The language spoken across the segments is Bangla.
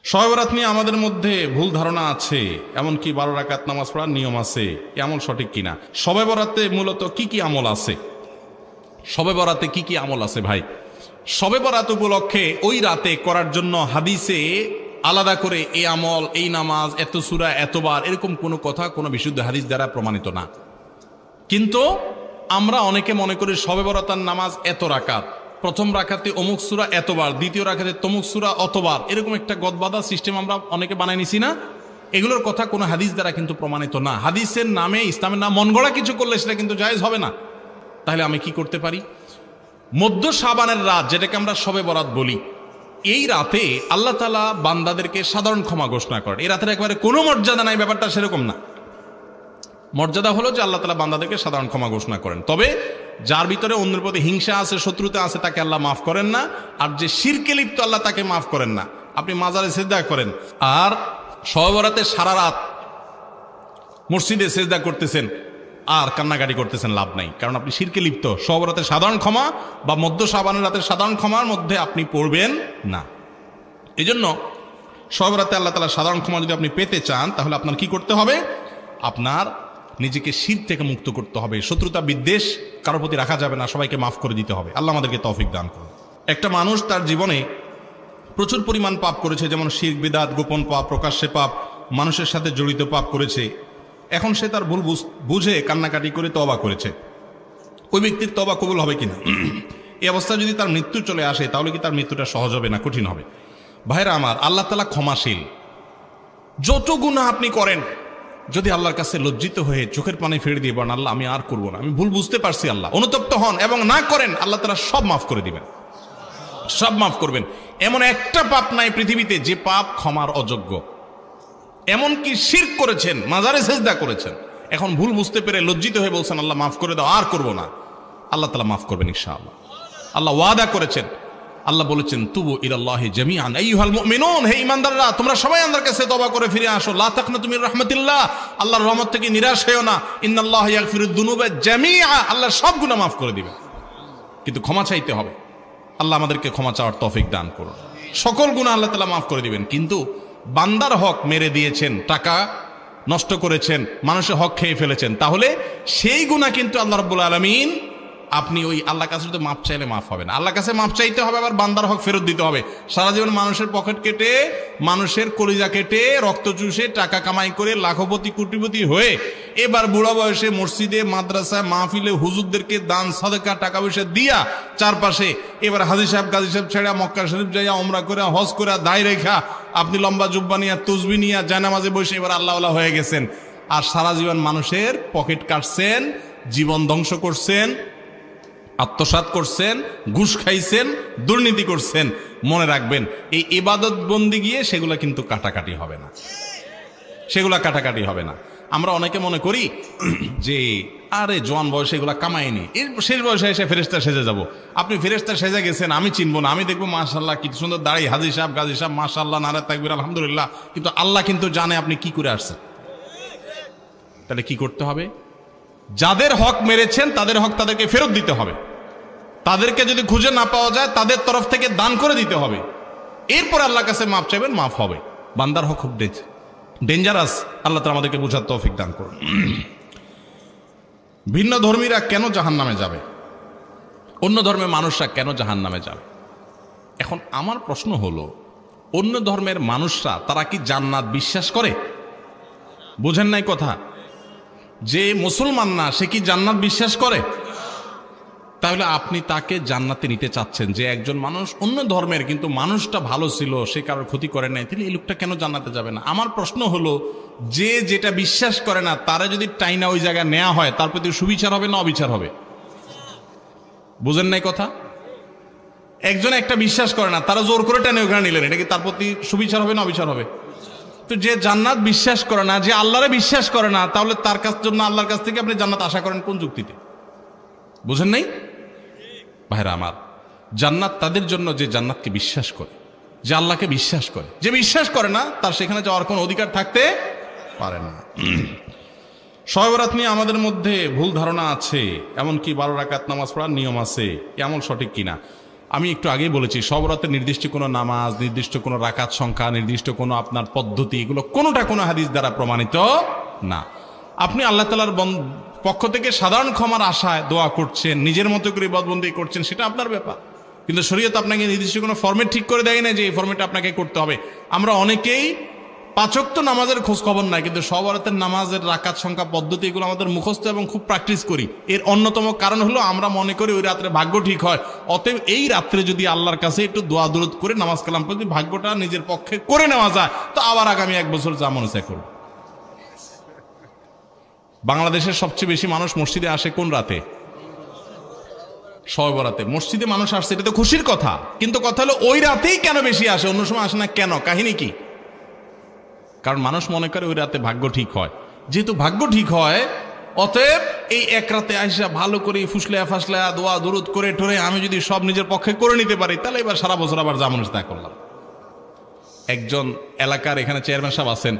শবে বরাত নিয়ে আমাদের মধ্যে ভুল ধারণা আছে, এমনকি 12 রাকাত নামাজ পড়ার নিয়ম আছে, এমন সঠিক কিনা? শবে বরাতে মূলত কি কি আমল আছে? শবে বরাতে কি কি আমল আছে ভাই? শবে বরাত উপলক্ষে ওই রাতে করার জন্য হাদিসে আলাদা করে এই আমল, এই নামাজ, এত সূরা, এতবার, এরকম কোনো কথা কোনো বিশুদ্ধ হাদিস দ্বারা প্রমাণিত না। কিন্তু আমরা অনেকে মনে করি শবে বরাতের নামাজ এত রাকাত, প্রথম রাকাতে অমুক সূরা এতবার, দ্বিতীয় রাকাতে তমুক সূরা অতবার, এরকম একটা গদবাদা সিস্টেম আমরা অনেকে বানাই নিছি না? এগুলোর কথা কোনো হাদিস দ্বারা কিন্তু প্রমাণিত না। হাদিসের নামে, ইসলামের নাম মন গড়া কিছু করলে সেটা কিন্তু জায়েজ হবে না। তাহলে আমি কি করতে পারি? মধ্য শাবানের রাত, যেটাকে আমরা শবে বরাত বলি, এই রাতে আল্লাহ তাআলা বান্দাদেরকে সাধারণ ক্ষমা ঘোষণা করেন। এই রাতের একেবারে কোনো মর্যাদা নাই, ব্যাপারটা সেরকম না। মর্যাদা হলো যে আল্লাহ তাআলা বান্দাদেরকে সাধারণ ক্ষমা ঘোষণা করেন। তবে যার ভিতরে অন্যের প্রতি হিংসা আছে, শত্রুতা আছে, তাকে আল্লাহ মাফ করেন না। আর যে শিরকে লিপ্ত, আল্লাহ তাকে মাফ করেন না। আপনি মাজারে সিজদা করেন আর শবে বরাতে সারা রাত মসজিদে সিজদা করতেছেন আর কান্নাকাটি করতেছেন, লাভ নাই, কারণ আপনি শিরকে লিপ্ত। শবে বরাতের সাধারণ ক্ষমা বা মধ্য শাবানের রাতের সাধারণ ক্ষমার মধ্যে আপনি পড়বেন না। এই জন্য শবে বরাতে আল্লাহ তাআলা সাধারণ ক্ষমা যদি আপনি পেতে চান, তাহলে আপনার কি করতে হবে? আপনার নিজেকে শিরক থেকে মুক্ত করতে হবে। শত্রুতা বিদ্বেষ কারোর প্রতি রাখা যাবে না, সবাইকে মাফ করে দিতে হবে। আল্লাহ আমাদেরকে তৌফিক দান করুন। একটা মানুষ তার জীবনে প্রচুর পরিমাণ পাপ করেছে, যেমন শিরক, বিদআত, গোপন পাপ, প্রকাশ্যে পাপ, মানুষের সাথে জড়িত পাপ করেছে। এখন সে তার ভুল বুঝে কান্নাকাটি করে তওবা করেছে। ওই ব্যক্তির তওবা কবুল হবে কিনা? এই অবস্থায় যদি তার মৃত্যু চলে আসে, তাহলে কি তার মৃত্যুটা সহজ হবে না কঠিন হবে? ভাইরা আমার, আল্লাহ তাআলা ক্ষমাশীল। যত গুনাহ আপনি করেন, যদি আল্লাহর কাছে লজ্জিত হয়ে চোখের পানি ফেলে দিয়ে বলেন, আল্লাহ আমি আর করব না, আমি ভুল বুঝতে পারছি, আল্লাহ, অনুতপ্ত হন এবং না করেন, আল্লাহ তাআলা সব মাফ করে দিবেন, সব মাফ করবেন। এমন একটা পাপ নাই পৃথিবীতে যে পাপ ক্ষমার অযোগ্য। এমনকি শিরক করেছেন, মাজারে সিজদা করেছেন, এখন ভুল বুঝতে পেরে লজ্জিত হয়ে বলছেন, আল্লাহ মাফ করে দাও, আর করব না, আল্লাহ তাআলা মাফ করবেন ইনশাআল্লাহ। আল্লাহ ওয়াদা করেছেন। আল্লাহ বলেছেন, তুবু ইলাল্লাহি জামিআন আইয়ুহাল মুমিনুন, হে ঈমানদাররা, তোমরা সবাই আল্লাহর কাছে তওবা করে ফিরে আসো। লা তাকনাতু মির রাহমাতিল্লাহ, আল্লাহর রহমত থেকে নিরাশ হয়ো না। ইন্নাল্লাহা ইয়াগফিরুদ দুনুবা জামিআ, আল্লাহ সব গুনাহ মাফ করে দিবেন, কিন্তু ক্ষমা চাইতে হবে। আল্লাহ আমাদেরকে ক্ষমা চাওয়ার তৌফিক দান করুন। সকল গুনাহ আল্লাহ তাআলা মাফ করে দিবেন, কিন্তু বান্দার হক মেরে দিয়েছেন, টাকা নষ্ট করেছেন, মানুষের হক খেয়ে ফেলেছেন, তাহলে সেই গুনাহ কিন্তু আল্লাহ রাব্বুল আলামিন, আপনি ওই আল্লাহর কাছে যদি মাফ চাইলে মাফ হবে না। আল্লাহর কাছে মাফ চাইতে হবে, আবার বান্দার হক ফেরত দিতে হবে। সারা জীবন মানুষের পকেট কেটে, মানুষের কলিজা কেটে, রক্ত চুষে, টাকা কামাই করে লাখপতি কোটিপতি হয়ে এবার বুড়া বয়সে মসজিদে, মাদ্রাসায়, মাহফিলে হুজুরদেরকে দান সাদকা টাকা পয়সা দিয়া চারপাশে এবার হাজী সাহেব গাজী সাহেব ছেড়া মক্কা শরীফ যাইয়া ওমরা করে, হজ করে, দায় রেখা, আপনি লম্বা জুব্বা নিয়া, তসবিহ নিয়া, জায়নামাজে বসে এবার আল্লাহওয়ালা হয়ে গেছেন। আর সারা জীবন মানুষের পকেট কাটছেন, জীবন ধ্বংস করছেন, আত্মসাৎ করছেন, ঘুষ খাইছেন, দুর্নীতি করছেন। মনে রাখবেন, এই ইবাদত বন্দি গিয়ে সেগুলা কিন্তু কাটাকাটি হবে না, সেগুলা কাটাকাটি হবে না। আমরা অনেকে মনে করি যে আরে জোয়ান বয়সে এগুলা কামাইনি, এর শেষ বয়সে এসে ফেরেশতা সেজে যাব। আপনি ফেরেশতা সেজে গেছেন, আমি চিনবো না, আমি দেখবো মাশাআল্লাহ কি সুন্দর দাড়ি, হাজী সাহেব গাজী সাহেব মাশাআল্লাহ, নারে তাকবীর, আলহামদুলিল্লাহ, কিন্তু আল্লাহ কিন্তু জানে আপনি কি করে আসছেন। তাহলে কি করতে হবে? যাদের হক মেরেছেন তাদের হক তাদেরকে ফেরত দিতে হবে। তাদেরকে যদি খুঁজে না পাওয়া যায়, তাদের তরফ থেকে দান করে দিতে হবে। এরপর আল্লাহর কাছে মাফ চাইবেন, মাফ হবে। বান্দার হক খুব ডেঞ্জারাস। আল্লাহ তাআলা আমাদেরকে বোঝার তৌফিক দান করুন। ভিন্ন ধর্মীরা কেন জাহান্নামে যাবে? অন্য ধর্মের মানুষরা কেন জাহান্নামে যাবে? এখন আমার প্রশ্ন হলো, অন্য ধর্মের মানুষরা তারা কি জান্নাত বিশ্বাস করে? বোঝেন নাই কথা? যে মুসলমান না সে কি জান্নাত বিশ্বাস করে? তাহলে আপনি তাকে জান্নাতে নিতে চাচ্ছেন, যে একজন মানুষ অন্য ধর্মের কিন্তু মানুষটা ভালো ছিল, সে কারোর ক্ষতি করে নাই, তাহলে এই লোকটা কেন জান্নাতে যাবে না? আমার প্রশ্ন হলো, যে যেটা বিশ্বাস করে না তারা যদি টাইনা ওই জায়গায় নেওয়া হয়, তার প্রতি সুবিচার হবে না অবিচার হবে? বুঝেন নাই কথা? একজন একটা বিশ্বাস করে না, তারা জোর করে টেনে ওখানে নিলেন, এটা কি তার প্রতি সুবিচার হবে না অবিচার হবে? তো যে জান্নাত বিশ্বাস করে না, যে আল্লাহরে বিশ্বাস করে না, তাহলে তার জন্য আল্লাহর কাছ থেকে আপনি জান্নাত আশা করেন কোন যুক্তিতে? বুঝেন নাই ভাইরা আমার? জান্নাত তাদের জন্য যে জান্নাতকে বিশ্বাস করে, যে আল্লাহকে বিশ্বাস করে। যে বিশ্বাস করে না তার সেখানে যাওয়ার কোনো অধিকার থাকতে পারে না। শবে বরাত নিয়ে আমাদের মধ্যে ভুল ধারণা আছে, এমনকি 12 রাকাত নামাজ পড়ার নিয়ম আছে, এমন সঠিক কিনা? আমি একটু আগেই বলেছি, সব রাতে নির্দিষ্ট কোনো নামাজ, নির্দিষ্ট কোনো রাকাত সংখ্যা, নির্দিষ্ট কোনো আপনার পদ্ধতি, এগুলো কোনোটা কোনো হাদিস দ্বারা প্রমাণিত না। আপনি আল্লাহ তাআলার পক্ষ থেকে সাধারণ ক্ষমার আশায় দোয়া করছেন, নিজের মতো করে ইবাদতবন্দেগি করছেন, সেটা আপনার ব্যাপার। কিন্তু শরীয়ত আপনাকে নির্দিষ্ট কোনো ফরম্যাট ঠিক করে দেয় না যে এই ফরম্যাটে আপনাকে করতে হবে। আমরা অনেকেই 5 ওয়াক্ত নামাজের খোঁজ খবর নাই, কিন্তু সব রাতের নামাজের রাকাত সংখ্যা, পদ্ধতি এগুলো আমাদের মুখস্থ এবং খুব প্র্যাকটিস করি। এর অন্যতম কারণ হলো আমরা মনে করি ওই রাত্রে ভাগ্য ঠিক হয়। অতএব এই রাত্রে যদি আল্লাহর কাছে একটু দোয়া দরুদ করে নামাজ কালাম পড়ে ভাগ্যটা নিজের পক্ষে করে নেওয়া যায়, তো আবার আগামী 1 বছর যা মনে চায় করব। বাংলাদেশের সবচেয়ে বেশি মানুষ মসজিদে আসে কোন রাতে? শবে বরাতে। মসজিদে মানুষ আসছে, এটা তো খুশির কথা, কিন্তু কথা হলো ওই রাতেই কেন বেশি আসে, অন্য সময় আসে না কেন? কাহিনী কি? কারণ মানুষ মনে করে ওই রাতে ভাগ্য ঠিক হয়। যেহেতু ভাগ্য ঠিক হয়, অতএব এই এক রাতে আইসা ভালো করে ফুসলে ফাসলে দোয়া দরুদ করে টোরে আমি যদি সব নিজের পক্ষে করে নিতে পারি, তাহলে এবার সারা বছর আবার যা মনে তা করলাম। একজন এলাকার এখানে চেয়ারম্যান সাহেব আছেন,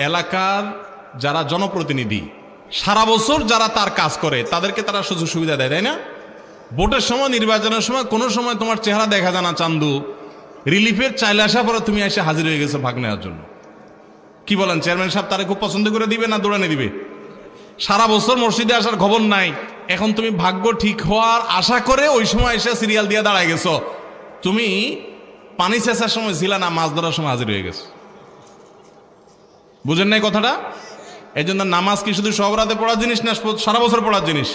এলাকার যারা জনপ্রতিনিধি সারা বছর যারা তার কাজ করে তাদেরকে তারা সুযোগ সুবিধা দেয়, তাই না? ভোটের সময়, নির্বাচনের সময় কোনো সময় তোমার চেহারা দেখা যায় না চান্দু, রিলিফের চাইলে আসা পরে তুমি এসে হাজির হয়ে গেছো ভাগ নেওয়ার জন্য। কি বলেন, চেয়ারম্যান সাহেব তারা খুব পছন্দ করে দিবে না দৌড়ানে দিবে? সারা বছর মসজিদে আসার খবর নাই, এখন তুমি ভাগ্য ঠিক হওয়ার আশা করে ওই সময় এসে সিরিয়াল দিয়ে দাঁড়ায় গেছো। তুমি পানি চেঁচার সময় ছিল না, মাছ ধরার সময় হাজির হয়ে গেছো। বুঝেন নাই কথাটা? এই জন্য নামাজ কি শুধু সব রাতে পড়ার জিনিস না, সারা বছর পড়ার জিনিস।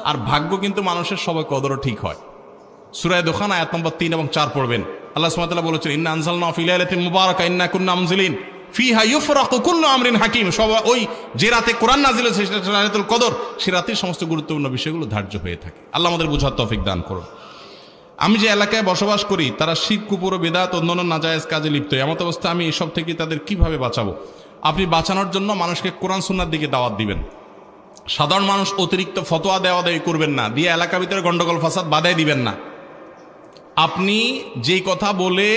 আর ভাগ্য কিন্তু মানুষের সবাই কদরও ঠিক হয়। সূরা দোখান আয়াত নম্বর 3 এবং 4 পড়বেন। আল্লাহ সুবহানাহু ওয়া তাআলা বলেছেন, ইন্না আনজালনাহু ফি লাইলাতিন মুবারাকা ইন্না কুন্না মুনজিলিন ফিহা ইউফরাকু কুল্লু আমরিন হাকিম। ওই যে রাতে কোরআন নাজিল হয়েছে সেটা লাইলাতুল কদর, সে রাতেই সমস্ত গুরুত্বপূর্ণ বিষয়গুলো ধার্য হয়ে থাকে। আল্লাহ আমাদের বোঝার তৌফিক দান করুন। আমি যে এলাকায় বসবাস করি তারা শিরক, কুফর, বিদআত, অন্যান্য নাজায়েজ কাজে লিপ্ত। এমত অবস্থা আমি এসব থেকে তাদের কিভাবে বাঁচাবো? আপনি বাঁচানোর জন্য মানুষকে কোরআন সুন্নাহর দিকে দাওয়াত দিবেন। সাধারণ মানুষ অতিরিক্ত ফতোয়া দেওয়া দেওয়ি করবেন না, দিয়ে এলাকার ভিতরে গন্ডগোল ফাসাদ বাধাই দিবেন না। আপনি যেই কথা বলে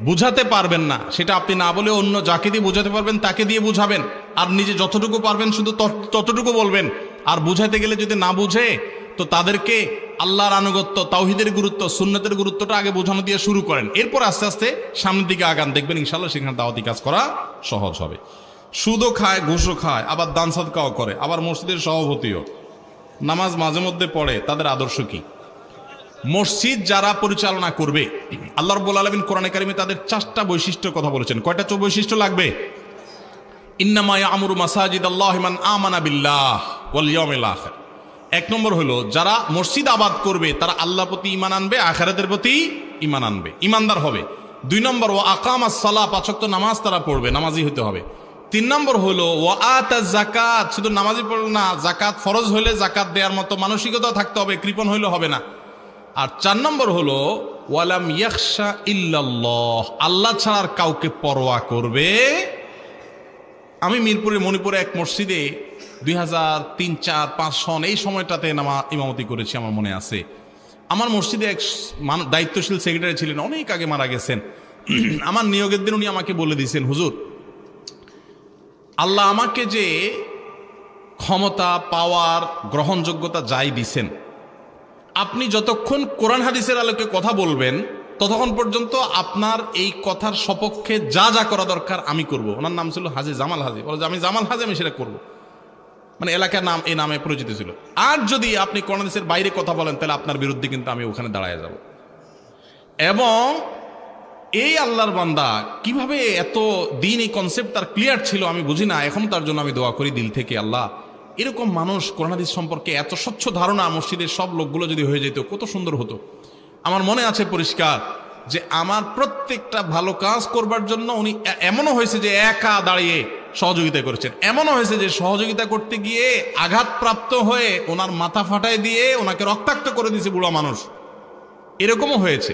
বুঝাতে পারবেন না, সেটা আপনি না বলে অন্য যাকে দিয়ে বুঝাতে পারবেন তাকে দিয়ে বুঝাবেন। আর নিজে যতটুকু পারবেন শুধু ততটুকু বলবেন। আর বুঝাতে গেলে যদি না বুঝে, তো তাদেরকে আল্লাহর আনুগত্য, তাওহীদের গুরুত্ব, সুন্নতের গুরুত্বটা আগে বোঝানো দিয়ে শুরু করেন। এরপর আস্তে আস্তে সামনের দিকে আগান, দেখবেন ইনশাআল্লাহ সেখানে দাওয়াতি কাজ করা সহজ হবে। সুদও খায়, ঘুষও খায়, আবার দান সাদকাও করে, আবার মসজিদের সভাপতিও, নামাজ মাঝে মধ্যে পড়ে, তাদের আদর্শ কি? মসজিদ যারা পরিচালনা করবে, আল্লাহ রাব্বুল আলামিন কোরআনে কারিমে তাদের 4টা বৈশিষ্ট্যের কথা বলেছেন। কয়টা বৈশিষ্ট্য লাগবে? ইন্নামা ইয়ামুরু মাসাজিদাল্লাহি মান আমানা বিল্লাহ ওয়াল ইয়াউমিল আখির। 1 নম্বর হলো যারা মসজিদ আবাদ করবে তারা আল্লাহর প্রতি ঈমান আনবে, আখিরাতের প্রতি ঈমান আনবে, ঈমানদার হবে। 2 নম্বর ওয়া আকামাস সালাহ, 5 ওয়াক্ত নামাজ তারা পড়বে, নামাজি হতে হবে। 3 নম্বর হলো ওয়া আতাজ যাকাত, শুধু নামাজি পড়বে না, যাকাত ফরজ হলে যাকাত দেওয়ার মতো মানসিকতা থাকতে হবে, কৃপণ হইলে হবে না। আর 4 নম্বর হলো ওয়ালাম ইয়াখশা ইল্লাল্লাহ, আল্লাহ ছাড়া আর কাউকে পরোয়া করবে। আমি মিরপুরে মণিপুরে এক মসজিদে 2003, 4, 5 সন এই সময়টাতে ইমামতি করেছি, আমার মনে আছে। আমার মসজিদে এক দায়িত্বশীল সেক্রেটারি ছিলেন, অনেক আগে মারা গেছেন। আমার নিয়োগের দিন উনি আমাকে বলে দিয়েছেন, হুজুর আল্লাহ আমাকে যে ক্ষমতা, পাওয়ার, গ্রহণযোগ্যতা যাই দিছেন, আপনি যতক্ষণ কোরআন হাদিসের আলোকে কথা বলবেন ততক্ষণ পর্যন্ত আপনার এই কথার সপক্ষে যা যা করা দরকার আমি করব। ওনার নাম ছিল হাজি জামাল হাজি। বলে যে আমি জামাল হাজি, আমি সেটা করব। মানে এলাকার নাম এই নামে পরিচিত ছিল। আর যদি আপনি কোরআন হাদিসের বাইরে কথা বলেন তাহলে আপনার বিরুদ্ধে কিন্তু আমি ওখানে দাঁড়ায় যাব। এবং এই আল্লাহর বান্দা কিভাবে এত দিন এই কনসেপ্ট তার ক্লিয়ার ছিল আমি বুঝি না। এখন তার জন্য আমি দোয়া করি দিল থেকে, আল্লাহ এরকম মানুষ কোরআন হাদিস সম্পর্কে এত স্বচ্ছ ধারণা মসজিদের সব লোকগুলো যদি হয়ে যেত কত সুন্দর হতো। আমার মনে আছে পরিষ্কার যে আমার প্রত্যেকটা ভালো কাজ করবার জন্য উনি এমনও হয়েছে যে একা দাঁড়িয়ে সহযোগিতা করেছেন, এমনও হয়েছে যে সহযোগিতা করতে গিয়ে আঘাতপ্রাপ্ত হয়ে ওনার মাথা ফাটায় দিয়ে ওনাকে রক্তাক্ত করে দিয়েছে বুড়া মানুষ, এরকমও হয়েছে।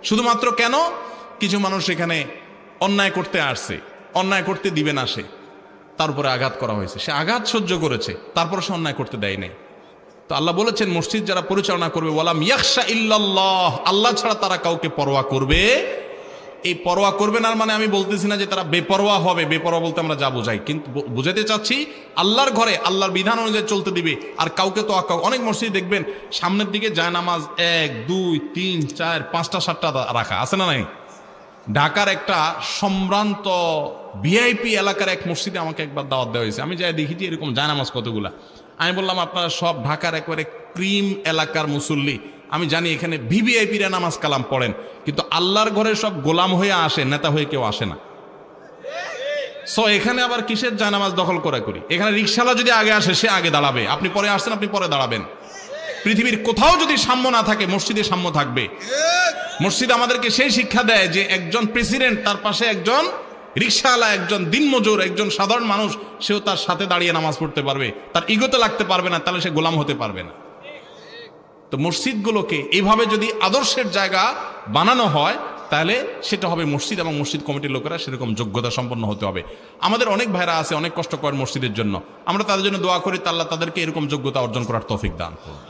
শুধুমাত্র কেন? কিছু মানুষ এখানে অন্যায় করতে আসছে, অন্যায় করতে দিবে না, সে তার উপরে আঘাত করা হয়েছে, সে আঘাত সহ্য করেছে, তারপর সে অন্যায় করতে দেয় নাই। তো আল্লাহ বলেছেন মসজিদ যারা পরিচালনা করবে ওয়ালাম ইয়াখশা ইল্লাল্লাহ, আল্লাহ ছাড়া তারা কাউকে পরোয়া করবে এই পরোয়া করবে না মানে আমি বলতেছি না যে তারা বেপরোয়া হবে, বেপরোয়া বলতে আমরা যা বোঝাই, কিন্তু বুঝাতে চাচ্ছি আল্লাহর ঘরে আল্লাহর বিধান অনুযায়ী চলতে দিবে। আর কাউকে তো অনেক মসজিদ দেখবেন সামনের দিকে জায়নামাজ 1 2 3 4 5টা 7টা রাখা আছে না নাই? ঢাকার একটা সম্ভ্রান্ত ভিআইপি এলাকার এক মসজিদে আমাকে একবার দাওয়াত দেওয়া হয়েছে। আমি যাই দেখেছি এরকম জায়নামাজ কতগুলা। আমি বললাম আপনারা সব ঢাকার একবারে ক্রিম এলাকার মুসল্লি, আমি জানি এখানে ভিভিআইপিরা নামাজ কালাম পড়েন, কিন্তু আল্লাহর ঘরে সব গোলাম হয়ে আসে, নেতা হয়ে কেউ আসে না। সো এখানে আবার কিসের জায়নামাজ দখল করি? এখানে রিকশালা যদি আগে আসে সে আগে দাঁড়াবে, আপনি পরে আসছেন আপনি পরে দাঁড়াবেন। পৃথিবীর কোথাও যদি সাম্য না থাকে মসজিদে সাম্য থাকবে। মসজিদ আমাদেরকে সেই শিক্ষা দেয় যে একজন প্রেসিডেন্ট, তার পাশে একজন রিকশাওয়ালা, একজন দিনমজুর, একজন সাধারণ মানুষ, সেও তার সাথে দাঁড়িয়ে নামাজ পড়তে পারবে, তার ইগোতে লাগতে পারবে না, তাহলে সে গোলাম হতে পারবে না। তো মসজিদগুলোকে এইভাবে যদি আদর্শের জায়গা বানানো হয় তাহলে সেটা হবে মসজিদ, এবং মসজিদ কমিটির লোকেরা সেরকম যোগ্যতা সম্পন্ন হতে হবে। আমাদের অনেক ভাইরা আছে অনেক কষ্ট করেন মসজিদের জন্য, আমরা তাদের জন্য দোয়া করি, আল্লাহ তাদেরকে এরকম যোগ্যতা অর্জন করার তৌফিক দান করুন।